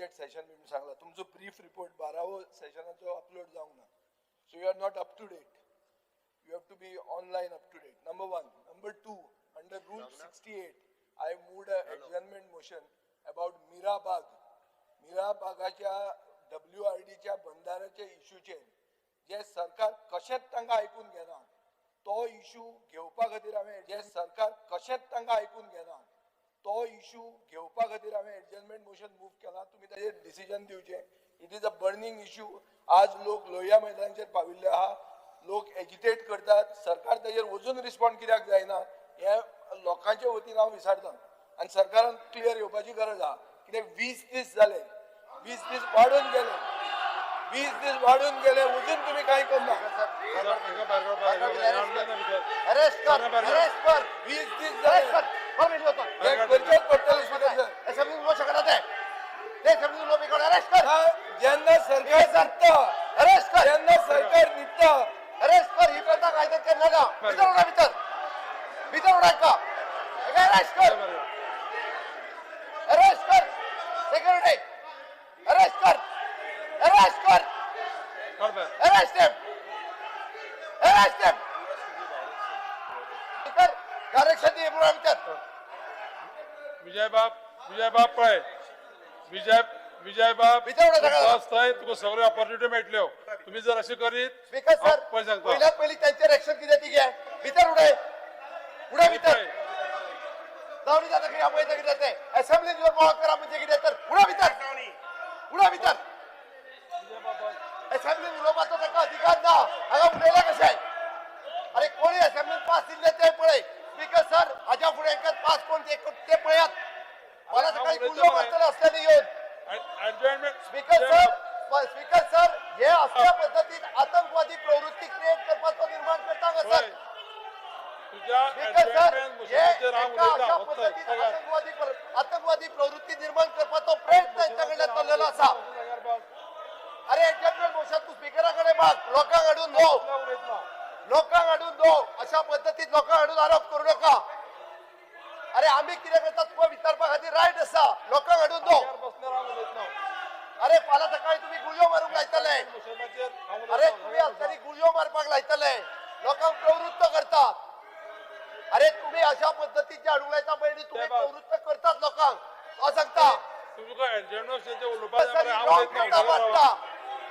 Budget session मी सांगला तुमचो ब्रीफ रिपोर्ट 12वो सेशनाचो अपलोड जावंक ना. So you are not up to date. You have to be online up to date. Number one. Number two, under Rule 68, I moved an adjournment motion about Mirabag. Mirabagaच्या WRDच्या बंधाऱ्याच्या इश्यूचे जे सरकार कशेंच तांकां आयकून घेना तो इश्यू घेवपा खातीर हांवें जे सरकार कशेंच तांकां आयकून घेना तो इश्यू घेवपा खातीर हांवें एडजर्नमेंट मोशन मूव केला. तुम्ही ताजेर डिसिजन दिवचें. It is a burning issue. आज लोक लोहिया मैदानाचेर पाविल्ले आहा. लोक एजिटेट करतात. सरकार ताजेर वचून रिस्पॉन्ड कित्याक जायना हे लोकांच्या वतीन हांव विचारता. आनी सरकारान क्लियर येवपाची गरज आहा. कित्याक 20 दीस जाले. 20 दीस वाडून गेले. 20 दीस वाडून गेले वचून तुम्ही काही करना. अरेस्ट कर 20 दीस जाले. एक करचेच पडटलें स्पीकर सर. असेंब्ली लो शकत आहे ते असेंब्ली लो बिकॉज अरेस्ट कर. जेन्ना सरकार निघता अरेस्ट कर. जेन्ना सरकार निघता अरेस्ट कर. ही प्रथा कायद्यात केली ना. भीतर उडा भीतर उडा का अरेस्ट कर. अरेस्ट कर सिक्युरिटी. अरेस्ट कर. अरेस्ट कर. अरेस्ट हिम. अरेस्ट हिम. कर डायरेक्शन दी उडा भीतर. विजय बाप पळय. विजय बाप तुका सगळे ऑपॉर्च्युनिटी मेळटल्यो. तुम्ही जर अशी करीत स्पीकर सर पळय सांगता पहिल्यात पहिली त्यांचे रिएक्शन किती ती घ्या. भीतर उडे उडे भीतर जाऊन जाता की आपण किती जाते असेंब्ली जर मॉक करा म्हणजे किती तर उडा भीतर असेंब्ली उडोवपाचो ताका अधिकार ना. हांगा उडयला कशें. अरे कोणी असेंब्ली पास दिले ते पळय. स्पीकर सर हाज्या फुडें पास कोण ते पळयात. मला सकाळी गुल्लो मारतले असल्याने येऊन स्पीकर सर हे अशा पद्धतीत आतंकवादी प्रवृत्ती क्रिएट करपाचो निर्माण करता सर. स्पीकर सर हे अशा पद्धतीत आतंकवादी प्रवृत्ती निर्माण करपाचो प्रयत्न त्यांच्याकडे चाललेलो असा. अरे एडजर्नमेंट मोशन तू स्पीकराकडे माग. लोकांक हाडून दो अशा पद्धतीत लोकांक हाडून आरोप करू नका. अरे आम्ही कितें करता तुका विचारपा खातीर रायट आसा. लोकांक हाडून दो. अरे फाल्यां सकाळी तुम्ही गुळयो मारूंक लायतले. अरे तुम्ही आसतरी गुळयो मारपाक लायतले. लोकांक प्रवृत्त करतात. अरे तुम्ही अशा पद्धतीचे हाडूंक लायता पयलीं तुम्ही प्रवृत्त करतात लोकांक. तो सांगता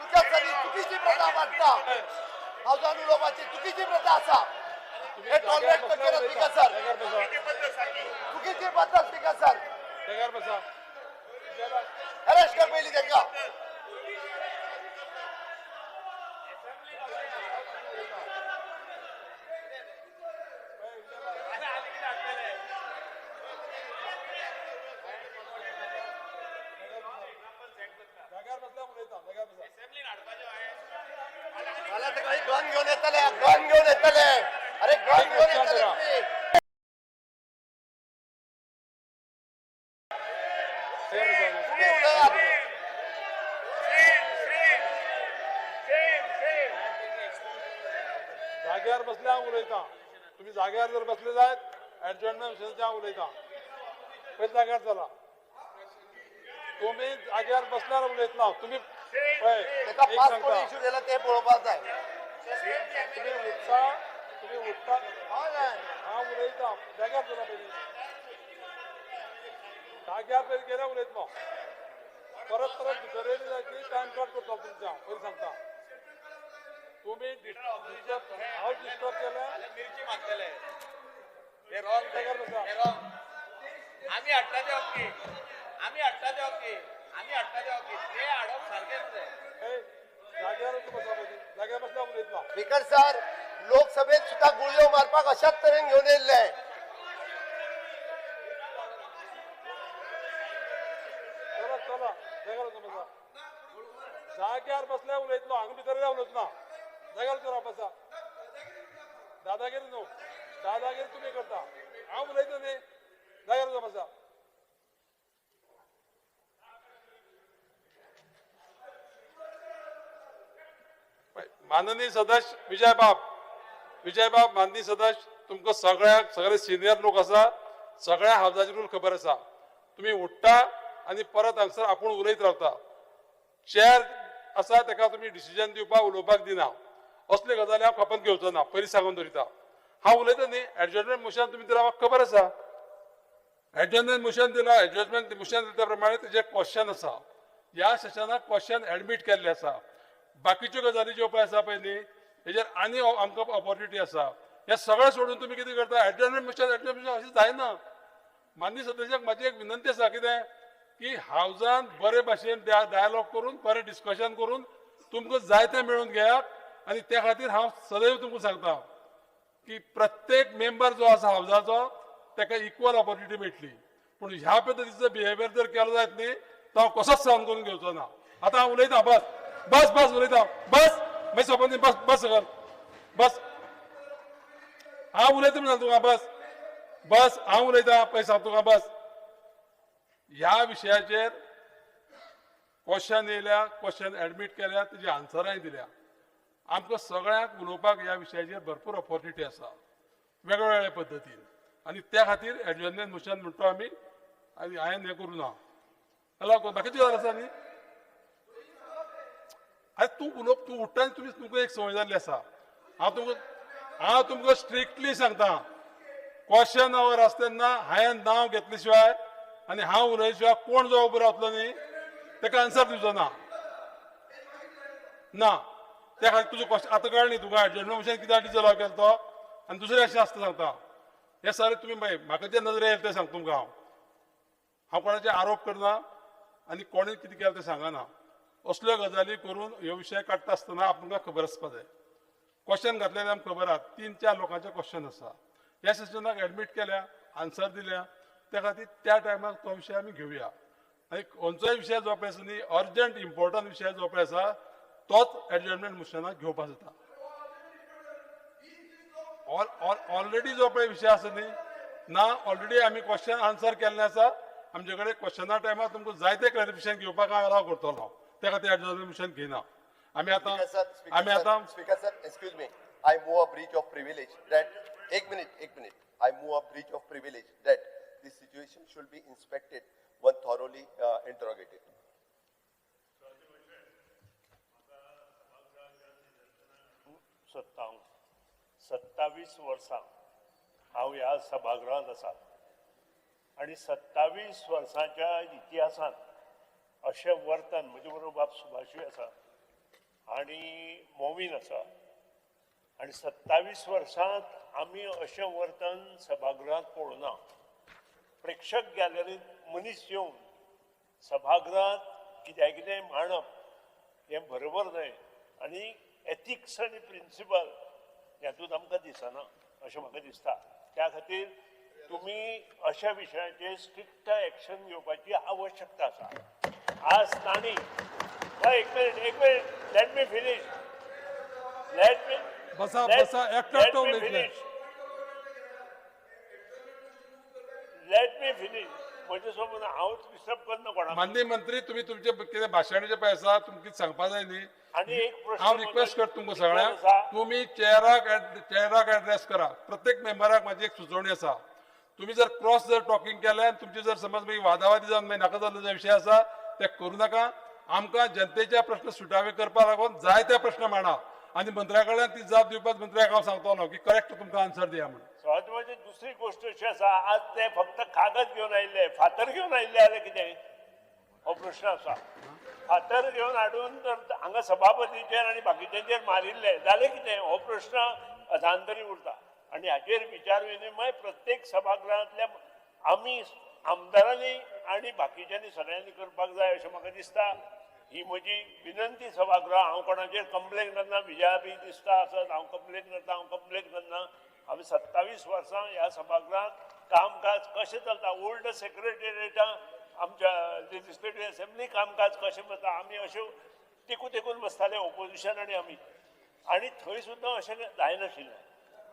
तुझ्या सरी चुकीची प्रथा वाटता. हावजान उलोवपाची चुकीची प्रथा आसा. हे टॉलरेट करचे ना स्पीकर सर. चुकीची पद्धत स्पीकर सर. अरेस्ट कर पहिली त्यांना. मला सकाळी गन घेऊन येतले. अरे गन घेऊन येतले जाग्यार बसल्या उलयता. तुम्ही जाग्यार जर बसले जायत एडजर्नमेंट मोशनच्या उलयता. पयलीं जाग्यार चला. तुम्ही जाग्यार बसल्यार उलयतना. तुम्ही इश्यू दिला ते पळोवपाक जाय. तुम्ही उठता हा उलयता. जाग्यार चला पयलीं. जाग्यार पयलीं गेल्या उलयतना. परत भितर येयली जायची टायम कट करता तुमच्या. पयलीं सांगता तुम्ही हांव डिस्टर्ब केले मिरची मागतले. हे रॉंग जाग्यार बसा. आम्ही हाडटा ते ओके. ते हाडप सारकें न्हू. जाग्यार बसा पयलीं. जाग्यार बसल्या उलयतना. स्पीकर सर लोकसभेत सुद्धा गुळयो मारपाक अशाच तरेन घेऊन येयल्ले. चला जाग्यार बसा. जाग्यार बसल्या उलयतलो. हांगा भितर उलयतना. जाग्यार चला बसा. दादागिरी न्हू. दादागिरी तुम्ही करता. हांव उलयता न्ही. जाग्यार बसा. माननीय सदस्य विजय बाब माननीय सदस्य तुमकां सगळे सिनियर लोक आसा. सगळ्या हावजाचे रूल खबर आसा. तुम्ही उठता आनी परत हांगसर आपूण उलयत रावता. चेअर आसा ताका तुमी डिसिजन दिवपाक उलोवपाक दिना. असले गजाली हांव खपत घेवचो ना, पयलीं सांगून दवरिता. हांव उलयता न्ही, एडजस्टमेंट मोशन तुमी दिला म्हाका खबर आसा. एडजस्टमेंट मोशन दिला, एडजस्टमेंट मोशन दिल्या प्रमाणे तेजे क्वेश्चन आसा. ह्या सेशनाक क्वेश्चन एडमीट केल्ले आसा. बाकीच्यो गजाली ज्यो पळय आसा पळय न्ही, हेजेर आनी आमकां ऑपॉर्च्युनिटी आसा. हे सगळें सोडून तुमी कितें करता, एडजस्टमेंट मोशन अशें जायना. माननीय सदस्याक म्हाजी एक विनंती आसा, कितें की हावजान बरे भाशेन डायलॉग करून बरें डिस्कशन करून तुमकां जाय तें मेळून घेयात. आनी त्या खातीर हांव सदैव तुमकां सांगता की प्रत्येक मेंबर जो आसा हावजाचो ताका इक्वल ऑपॉर्च्युनिटी मेळटली. पूण ह्या पद्दतीचो बिहेवियर जर केलो जायत न्ही, तो हांव कसोच सहन करून घेवचो ना. आतां हांव उलयतां, बस बस बस उलयतां, बस मागीर सोंपत बस बस सकल बस. हांव उलयता म्हणटा तुका, बस बस हांव उलयतां, पळय सांग तुका, बस. ह्या विशयाचेर क्वेश्चन येयल्या, क्वेश्चन एडमीट केल्या, तेजी आन्सराय दिल्या. आमकां सगळ्यांक उलोवपाक ह्या विशयाचेर भरपूर ऑपॉर्च्युनिटी आसा वेगवेगळ्या पद्दतीन. आनी त्या खातीर एडजस्टमेंट मोशन म्हणटा आमी, आनी हांवें हें करूं ना. जाल्यार बाकीची गजाल आसा न्ही. आयज तूं उठटा आनी तुमकां एक संवय जाल्ली आसा. हांव तुमकां स्ट्रिक्टली सांगता, क्वेश्चन आवर आसता तेन्ना हांवें नांव घेतले शिवाय आनी हांव उलयले शिवाय कोण जो उबो रावतलो न्ही ताका आन्सर दिवचो ना. त्या खातीर तुजो क्वेश्चन आतां कळ्ळें न्ही तुका, एडजस्टमेंट मोशन कित्याक डिजॉल्व केलो तो. आनी दुसरें अशें आसता सांगता, हे सगळें तुमी म्हाका जे नजरे येयले ते सांगता तुमकां. हांव कोणाचे आरोप करना आनी कोणें कितें केलें तें सांगना. असल्यो गजाली करून ह्यो विशय काडटा आसतना आमकां खबर आसपा जाय. क्वेश्चन घातलेले आमकां खबर आहा, 3-4 लोकांचे क्वेश्चन आसा. ह्या सेशनाक एडमीट केल्या, आन्सर दिल्या, त्या खातीर त्या टायमार तो विशय आमी घेवया. आनी खंयचोय विशय जो पळय आसा न्ही, अर्जंट इम्पॉर्टंट विशय जो पळय आसा तोच एडजस्टमेंट मोशनाक घेवपा जाता. ऑलरेडी जो पळय विशय आसा न्ही ना, ऑलरेडी आमी क्वेश्चन आन्सर केल्ले आसा. आमचे कडेन क्वेश्चना टायमार तुमकां जायते क्लॅरिफिकेशन घेवपाक हांव अलाव करतलो. त्या खातीर एडजस्टमेंट मोशन घेयना. आमी आतां speaker sir, excuse me, I move a breach of privilege that एक minute, I move a breach of privilege that this situation should be inspected when thoroughly interrogated. सत्तावन्न 27 वर्सां हांव ह्या सभागृहांत आसा आनी 27 वर्सांच्या इतिहासांत अशें वर्तन, म्हजे बरोबर बाब सुभाषूय आसा आनी मोमीन आसा, आनी 27 वर्सांत आमी अशें वर्तन सभागृहांत पळोवं ना. प्रेक्षक गॅलरींत मनीस येवन सभागृहांत कितें मांडप हें बरोबर न्हय. आनी एथिक्स आनी प्रिंसिपल हेतूंत आमकां दिसना अशें म्हाका दिसता. त्या खातीर तुमी अशा विशयाचेर स्ट्रिक्ट एक्शन घेवपाची आवश्यकता आसा. आज तांणी एक मिनिट लेट मी फिनिश म्हणजे समज हांवच डिस्टर्ब करना कोणाक. माननीय मंत्री, तुम्ही तुमचे कितें भाशण जे पळय आसा तुमकां सांगपा जाय न्ही. आनी एक प्रश्न हांव रिक्वेस्ट करता तुमकां सगळ्यांक, तुम्ही चेअराक एड्रेस करा. प्रत्येक मेंबराक म्हाजी एक सुचोवणी आसा, तुम्ही जर क्रॉस जर टॉकिंग केलें, तुमचे जर समज मागीर वादावादी जावन मागीर नाका जाल्लो जे विशय आसा ते करूं नाका. आमकां जनतेचे प्रश्न सुटावे करपा लागून जाय ते प्रश्न मांडा आनी मंत्र्या कडल्यान ती जाप दिवपाक मंत्र्याक हांव सांगतलो की करेक्ट तुमकां आन्सर दिया म्हणून. सहजवाची दुसरी गोष्ट अशी आसा, आज ते फक्त कागद घेवन आयिल्ले, फातर घेवन आयिल्ले जाल्यार कितें हो प्रश्न आसा. फातर घेवन हाडून जर हांगा सभापतीचेर आनी बाकीच्यांचेर मारिल्ले जाल्यार कितें हो प्रश्न अजांतरी उरता. आनी हाचेर विचार विनिमय प्रत्येक सभागृहांतल्या आमी आमदारांनी आनी बाकीच्यांनी सगळ्यांनी करपाक जाय अशें म्हाका दिसता. ही म्हजी विनंती सभागृह. हांव कोणाचेर कंप्लेन करना, बिजाबी दिसता आसत हांव कंप्लेन करना. हांवें 27 वर्सां ह्या सभागृहांत कामकाज कशें चलता, ओल्ड सेक्रेटरिएटा आमच्या लेजिस्लेटिव्ह असेंब्ली कामकाज कशें वता, आमी अश्यो तेकून बसताले ओपोजिशन आनी आमी, आनी थंय सुद्दां अशें जायनाशिल्लें.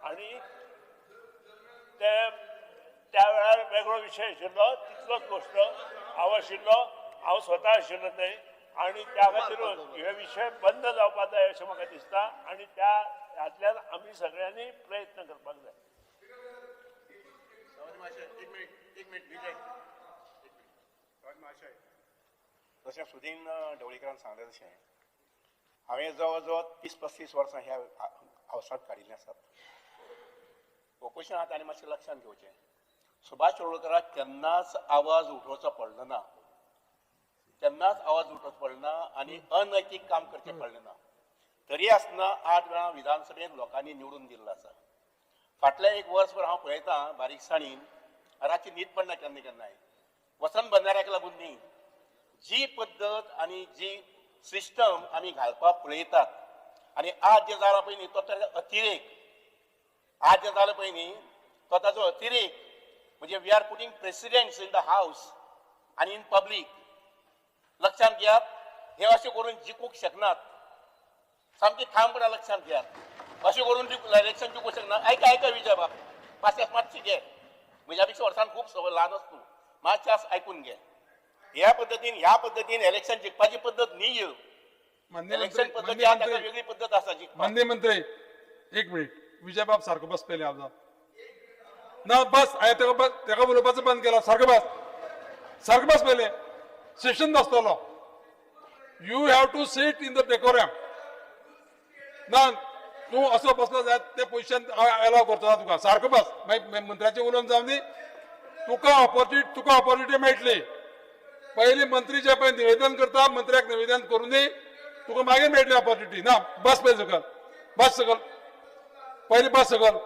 आनी त्या वेळार वेगळो विशय आशिल्लो, तितलोच गोश्ट हांव आशिल्लो, हांव स्वता आशिल्लो थंय. आनी त्या खातीरूच हे विशय बंद जावपा जाय अशें म्हाका दिसता. आनी त्या हातल्यान आमी सगळ्यांनी प्रयत्न करपाक जाय. एक मिनिट विजय. जशें सुदीन ढवळीकरान सांगलें तशें हांवें जवळ जवळ 30-35 वर्सां ह्या हावसांत काडिल्लीं आसात. ऑपोजिशनांत आनी मातशें लक्षांत घेवचें, सुभाष शिरोडकराक केन्नाच आवाज उठोवचो पडलो ना, केन्नाच आवाज उठोवचो पडलो ना आनी अनैतीक काम करचें पडलें ना. तरी आसतना 8 वेळा विधानसभेत लोकांनी निवडून दिल्लो आसा. फाटलें एक वर्सभर हांव पळयतां बारीकसाणीन, रातची न्हीद पडना केन्ना केन्नाय. वसंत बंधाऱ्याक लागून न्ही, जी पद्दत आनी जी सिस्टम आमी घालपाक पळयतात आनी आज जे जाला पळय न्ही तो ताचो अतिरेक, आज जे जालें पळय न्ही तो ताचो अतिरेक म्हणजे we are putting precedents in the house आनी इन पब्लीक. लक्षांत घेयात, हे अशें करून जिखूंक शकनात, सामकी ठामपणां लक्षांत घेयात. अशें करून इलेक्शन जिखूंक शकना. ऐका विजय बाब, मातशें घे, म्हज्या पेक्षा वर्सान खूब सवय ल्हान आसा तूं, मातशें आयकून घे. ह्या पद्दतीन इलेक्शन जिखपाची पद्दत न्ही ह्यो. इलेक्शन पद्दती आहा ताका वेगळी पद्दत आसा जिखपाची. माननीय मंत्री एक मिनिट, विजय बाब सारको बस पयले हांव ना बस, हांवें तेका उलोवपाचो बंद केलो. सारको बस पयले, सेशन नासतलो. You have to sit in the decorum. ना तूं असो बसलो जायत ते पोजिशन अलाव करचो ना तुका. सारको बस, मागीर मंत्र्याचें उलोवन जावन न्ही तुका ऑपॉर्च्युनिटी मेळटली. पयलीं मंत्री जे पळय निवेदन करता, मंत्र्याक निवेदन करून दी, तुका मागीर मेळटली ऑपॉर्च्युनिटी. ना बस पळय सकल पयलीं बस सकल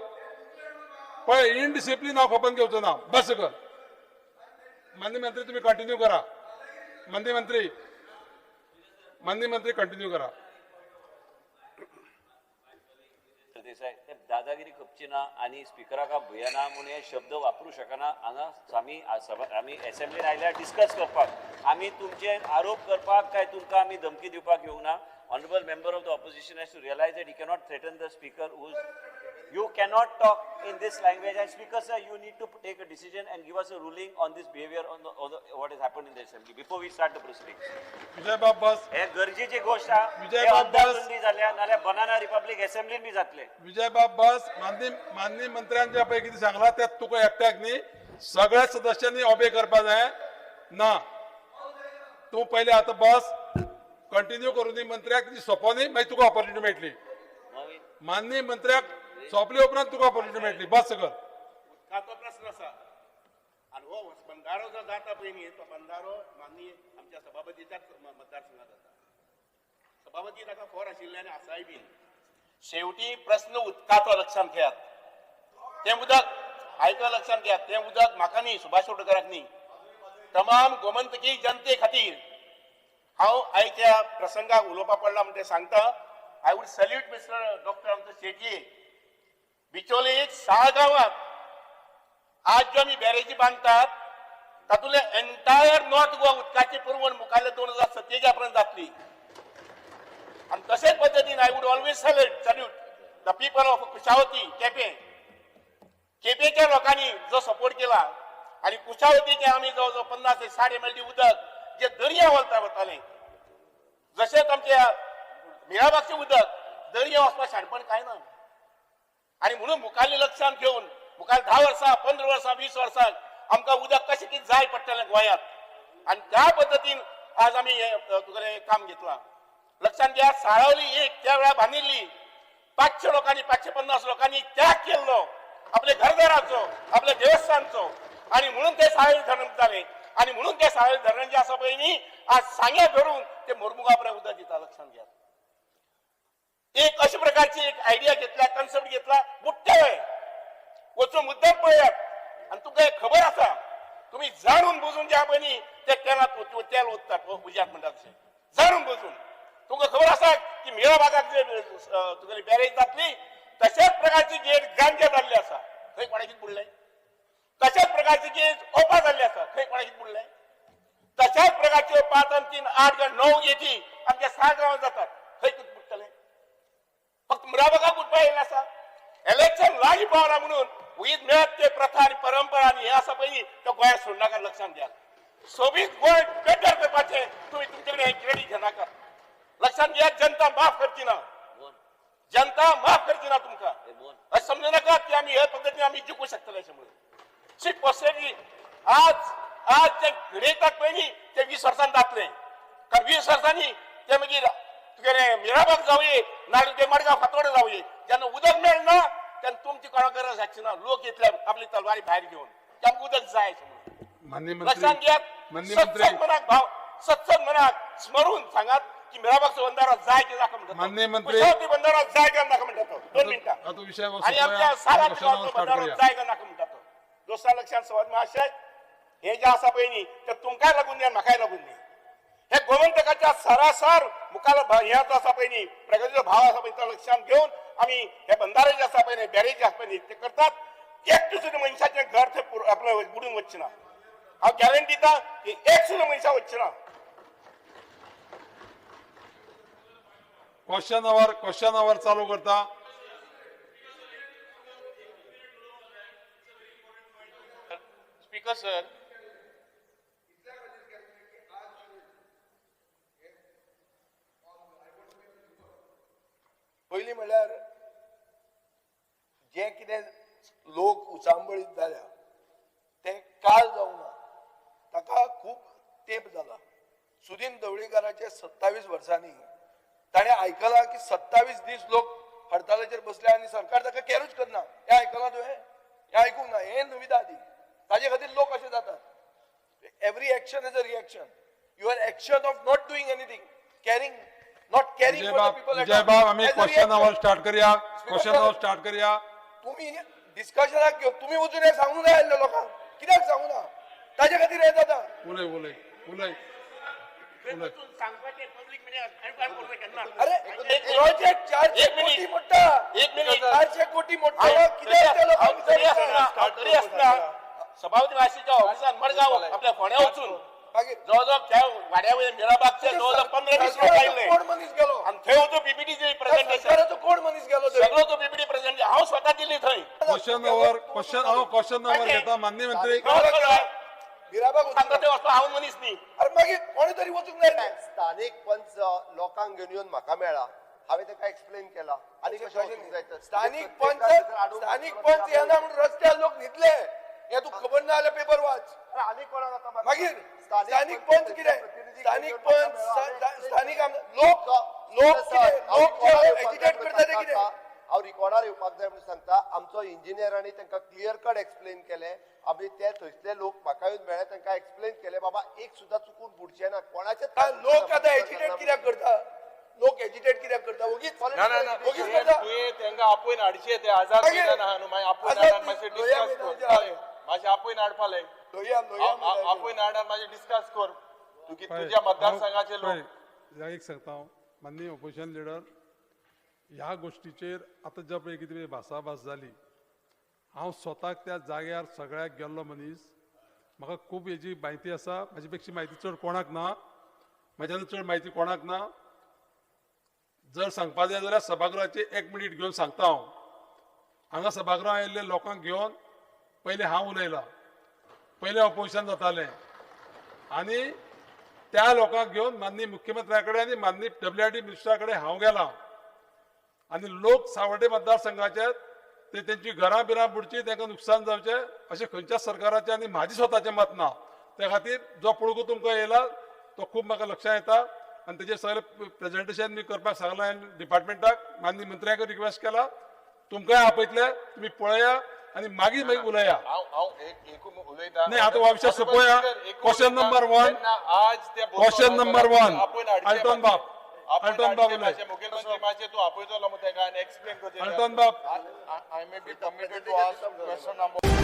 पळय, इनडिसिप्लीन हांव खपोवन घेवचो ना. बस सकल. माननीय मंत्री तुम्ही कंटिन्यू करा. माननीय मंत्री कंटिन्यू करा. देसाई ते दादागिरी खपची ना आणि स्पिकराक भुयना म्हणून हे शब्द वापरू शकना. हांगा आमी असेंब्लीन आयल्यार डिस्कस करपाक, आमी तुमचे आरोप करपाक काय तुमकां आमी धमकी दिवपाक येवंक ना. Honorable member of the opposition has to realize that he cannot threaten the speaker you cannot talk in this language, and speaker sir, you need to take a decision and give us a ruling on this behavior on the what has happened in the assembly before we start the proceedings. विजय बाब बस. हे गरजेची गोष्ट आहे. विजय बाब बस. झाल्या नाल्या banana Republic असेंब्लीन बी जातले. विजय बाब बस. माननीय मंत्र्यान ज्या पैकी कितें सांगला ते तुका एकट्याक न्ही सगळ्या सदस्यांनी ओबे करपा जाय ना. तूं पयले आतां बस, कंटिन्यू करून दी. मंत्र्याक सोंपो न्ही, मागीर तुका ऑपॉर्च्युनिटी मेळटली. माननीय मंत्र्याक सोंपले उपरांत तुका ऑपॉर्च्युनिटी मेळटली. बस सकल. तो प्रश्न आसा आनी हो बंधारो जो जाता पळय न्ही तो बंधारो माननीय आमच्या सभापतीच्याच मतदारसंघात जाता. सभापती ताका खोर आशिल्ले आनी आसाय बी. शेवटी प्रश्न उदकाचो लक्षांत घेयात. तें उदक आयका लक्षांत घेयात, तें उदक म्हाका न्ही, सुभाष शिरोडकराक न्ही, तमाम गोमंतकी जनते खातीर हांव आयच्या प्रसंगाक उलोवपाक पडला म्हणून ते सांगता. I would salute mister doctor आमचो शेटये. बिचोले 6 गांवांत आज जो आमी बॅरेजी बांदतात तातूंतले एंटायर नॉर्थ गोवा उदकाची पुरवण मुखाल्ले 2027 पर्यंत जातली. आनी तशेच पद्दतीन I would always salute the people of Kushavati केपेच्या लोकांनी जो सपोर्ट केला आणि कुशावतीचे आम्ही जवळजवळ 50 ते 60 MLD उदक जे दर्या वताले, जशेंच आमच्या मिराबागचे उदक दर्या वचपाक शाणपण काय ना. आणि म्हणून मुखाल्ली लक्षांत घेऊन मुखाल 10 वर्सां 15 वर्सां 20 वर्सांक आमकां उदक कशें कितें जाय पडटलें गोंयांत, आणि त्या पद्दतीन आज आमी तुगेलें काम घेतलां. लक्षांत घ्या, साळावली एक त्या वेळार बांदिल्ली 500 लोकांनी 550 लोकांनी त्याग केल्लो आपल्या घरदाराचो, आपल्या देवस्थानचो, आणि म्हणून ते साळावली धरण जालें. आणि म्हणून ते साळावली धरण जे आसा पळय न्ही आज सांग्या धरून ते मोरमुगां पर्यंत उदक दिता. लक्षांत घ्या, एक अशा प्रकारची एक आयडिया घेतला, कन्सेप्ट घेतला, बुट्टे वचून मुद्दम पळयात. आणि तुमकां खबर आसा, तुम्ही जाणून बुजून ज्या पळय ते तेलात तेल ओततात उज्यात म्हणटात तशें जाणून बुजून. तुमकां खबर आसा की मिरा भागात जे तुगेली बॅरेज जातली तशाच प्रकारची गेट गांजे जाल्ले आसा, खंय कोणा कितें बुडलें. तशाच प्रकारची गेट ओपा जाल्ली आसा, खंय कोणा कितें बुडलें. तशाच प्रकारच्यो 5 आणि 3 8 काय 9 गेटी आमच्या 6 गांवांत जातात, खंय कितें बुडटलें. फक्त मुराबागाक बुडपा येयल्लें आसा. इलेक्शन लागीं पावला म्हणून उयीत मेळत ते प्रथा आणि परंपरा आणि हे आसा पळय तो गोंयांत सोडनाका. लक्षांत घ्या, सोबीत गोंय बेटर करपाचें तुमी तुमचे कडेन क्रेडीट घेनाका. लक्षांत घ्या, जनता माफ करची ना, जनता माफ करची ना तुमकां. अशें समजू नाका की आमी हे पद्दतीन आमी जिखूंक शकतले अशें म्हणून. शी पर्सेंटली आज जे घडयतात पळय न्ही ते 20 वर्सांत जातले. कारण 20 वर्सांनी ते मागीर तुगेले मिराबाग जावये नाल्यार ते मडगांव फातोड जावये जेन्ना उदक मेळना तेन्ना तुमची कोणा गरज आसची ना लोक येतले आपली तलवारी भायर घेवन तांकां उदक जाय लक्षात घेयात सत्संग मनाक भाव सत्संग मनाक स्मरून सांगात की मिराबागचो बंधारो जाय ते नाका म्हणटा कुशावती बंधारो जाय ते नाका म्हणटा तो 2 मिनटां आणि आमच्या सारा गांवचो बंधारो जाय ते नाका म्हणटा तो दोस्तां लक्षात संवाद महाशय हे जे आसा पळय न्ही ते तुमकांय लागून न्ही म्हाकाय लागून न्ही हे गोमंतकाच्या सरासर मुखार हेच आसा पळय न्ही प्रगतीचो भाव आसा पळय तो लक्षात घेवन आमी हे बंधारे जे आसा पळय न्ही बॅरेज जे आसा पळय न्ही ते करतात एकटो सुद्दां मनशाचें घर थंय आपलें बुडून वचचें ना हांव गॅरंटी दिता की एक सुद्दां मनशा वचचें ना क्वेश्चन आवर चालू करता स्पीकर सर पयलीं म्हणल्यार जे कितें लोक उचांबळीत जाल्या ते काल जावं ना ताका खूब तेंप जाला सुदीन ढवळीकाराचे 27 वर्सांनी ताणें आयकलां की 27 दीस लोक हडतालाचेर बसले आनी सरकार ताका कॅरूच करना हें आयकलां तुवें हें आयकूंक ना हें नवी आदी ताजे खातीर लोक अशे जातात every action is a reaction your action of not doing anything caring not caring for the people Vijay बाब आम्ही क्वेश्चन आवर स्टार्ट करूया तुम्ही डिस्कशनाक घेवन तुम्ही वचून हे सांगूंक जाय आसलें लोकांक कित्याक सांगू ना ताजे खातीर हें जाता उलय सांगपाचें पब्लीक मिडिया अरे प्रोजेक्ट 400 कोटी मोठा 400 कोटी मोठा कित्याक त्या लोकांक तरी आसता सभापती वाशीच्या ऑफिसान मडगांव आपल्या फोण्या वचून जवळजवळ त्या वाड्या वयल्या मिराबागचे जवळजवळ 15-20 लोक आयिल्ले कोण मनीस गेलो आनी थंय वचून पीपीटी प्रेझेंटेशन सरकाराचो कोण मनीस गेलो सगळो तो पीपीटी प्रेझेंटेशन हांव स्वता दिली थंय क्वेश्चन आवर घेता माननीय मंत्री मिराबाग सांगता ते वचपा हांव मनीस न्ही अरे मागीर कोणी तरी वचूंक जाय स्थानिक पंच लोकांक घेवन येवन म्हाका मेळ्ळा हांवें ताका एक्सप्लेन केला आनी कशें वचूंक जाय तर स्थानिक पंच येना म्हणून रस्त्यार लोक न्हिदले हे तू खबर ना जाल्यार पेपर वाच आनी कोणाक मागीर स्थानिक पंच कितें स्थानिक पंच स्थानिक लोक एजिटेट करता ते कितें हांव रिकॉर्डार येवपाक जाय म्हणून सांगता आमचो इंजिनियरांनी तांकां क्लियर कट एक्सप्लेन केलें आमी ते थंयसले लोक म्हाका येवन मेळ्ळे तांकां एक्सप्लेन केलें बाबा एक सुद्दां चुकून बुडचें ना कोणाचें लोक आतां एजिटेट कित्याक करता लोक एजिटेट कित्याक करता वगीच करता तांकां आपोवन हाडचे ते आझाद मैदान आहा न्हू मागीर आपोवन हाडान मातशें डिस्कस कर मातशें आपोवन हाडपाले आपोवन हाडान मातशें डिस्कस कर तुज्या मतदारसंघाचे लोक एक सांगता हांव माननीय ऑपोजिशन लिडर ह्या गोष्टीचेर आतां जे पळय कितें भासाभास जाली हांव स्वताक त्या जाग्यार सगळ्याक गेल्लो मनीस म्हाका खूब हेजी म्हायती आसा म्हाजे पेक्षा म्हायती चड कोणाक ना म्हाज्यान चड म्हायती कोणाक ना जर सांगपा जाय जाल्यार सभागृहाची 1 मिनीट घेवन सांगता हांव हांगा सभागृहांत आयिल्ले लोकांक घेवन पयलीं हांव उलयलां पयलें ऑपोजिशन जातालें आनी त्या लोकांक घेवन माननीय मुख्यमंत्र्या कडेन आनी माननीय WRD मिनिस्टरा कडेन हांव गेलां आनी लोक सावड्डे मतदारसंघाचे ते तेंची घरां बिरां बुडची तांकां नुकसान जावचें अशें खंयच्याच सरकाराचें आनी म्हाजें स्वताचें मत ना त्या खातीर जो पळगो तुमकां येयला तो खूब म्हाका लक्षांत येता आनी तेजेर सगळें प्रेजेंटेशन मी करपाक सांगलां हांवें डिपार्टमेंटाक माननीय मंत्र्याक रिक्वेस्ट केला तुमकांय आपयतले तुमी पळया आनी मागीर उलया नाही आता हो विषय सोंपोवया क्वेश्चन नंबर 1 क्वेश्चन नंबर 1 अल्टन बाब उलय तू आपयतलो मग तेका एक्सप्लेन कर अल्टन बाब I may be permitted to ask question number